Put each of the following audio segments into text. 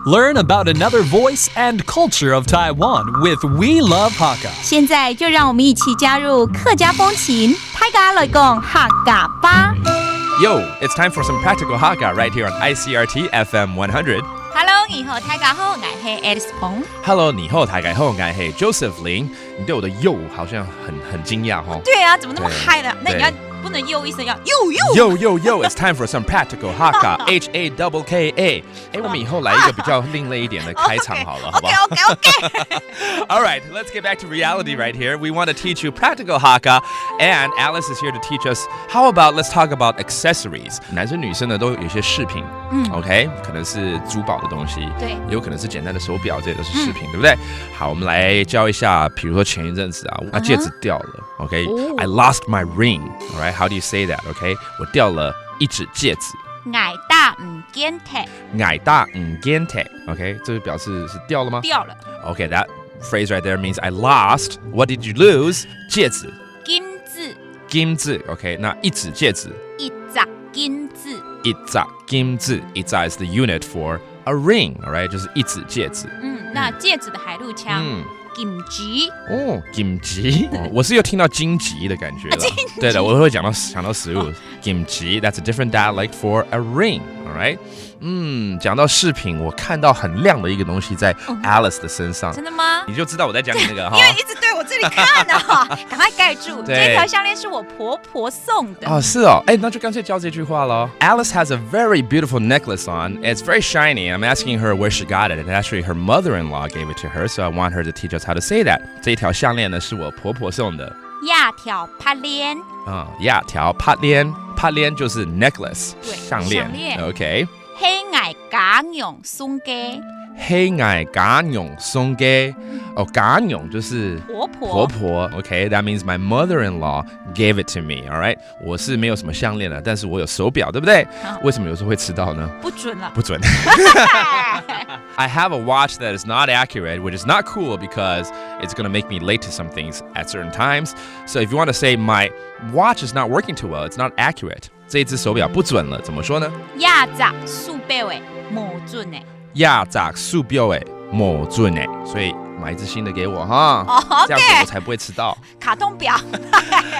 Learn about another voice and culture of Taiwan with We Love Hakka. 现在就让我们一起加入客家风情，大家来讲客家吧。Yo, it's time for some practical Hakka right here on ICRT FM 100. Hello， 你好，大家好，我是 Alice 彭。Hello, 你好，大家好，我是 Joseph 林。你对我的yo好像很惊讶哦。对啊，怎么那么嗨呢？那你要不能又一声，要yo. It's time for some practical Hakka. HAKKA. 我们以后来一个比较另类一点的开场好了，好不好 ？OK. All right, let's get back to reality right here. We want to teach you practical Hakka, and Alice is here to teach us. How about let's talk about accessories? 男生女生呢都有一些饰品，OK， 可能是珠宝的东西，对，也有可能是简单的手表，这些都是饰品，对不对？好，我们来教一下，比如说前一阵子啊，戒指掉了 ，OK，I lost my ring. All right, how do you say that? OK， 我掉了一指戒指。矮大唔见体，矮大唔见体 ，OK， 这就表示是掉了吗？掉了。OK, that phrase right there means I lost. What did you lose? 戒指。金子。金子 ，OK， 那一指戒指。一扎金子。一扎金子，一扎 is the unit for a ring, alright， 就是一指戒指。那戒指的海陆腔。金吉哦，金吉，我是有听到荆棘的感觉了。对的，我会想到食物。金吉 ，that's a different dialect for a ring, alright。讲到饰品，我看到很亮的一个东西在 Alice 的身上。真的吗？你就知道我在讲你那个哈。因为一直对我这里看呢，赶快盖住。这条项链是我婆婆送的。哦，是哦，那就干脆教这句话咯。Alice has a very beautiful necklace on. It's very shiny. I'm asking her where she got it. And actually, her mother-in-law gave it to her, so I want her to teach us how to say that. 这一条项链呢是我婆婆送的。亚条帕链。亚条帕链，帕链就是 necklace 项链。OK。黑矮假用送给。黑矮假用送给。假用就是婆婆 OK, that means my mother-in-law gave it to me, alright? 我是没有什么项链的，但是我有手表，对不对？为什么有时候会迟到呢？不准了。不准。I have a watch that is not accurate, which is not cool because it's going to make me late to some things at certain times. So if you want to say my watch is not working too well, it's not accurate. 这一只手表不准了，怎么说呢？亚杂数标诶，冇准诶。亚杂数标诶，冇准诶。所以买一只新的给我哈，这样子我才不会迟到。卡通表，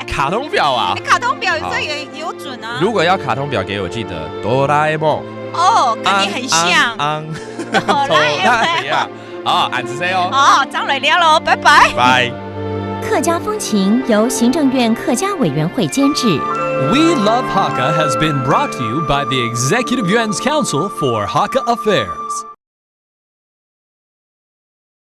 卡通表啊！卡通表有时候也有准啊。如果要卡通表给我，记得哆啦 A 梦。跟你很像。哆啦 A 梦。俺是谁哦？张磊聊喽，拜拜。拜。客家风情由行政院客家委员会监制。We Love Hakka has been brought to you by the Executive Yuan's Council for Hakka Affairs.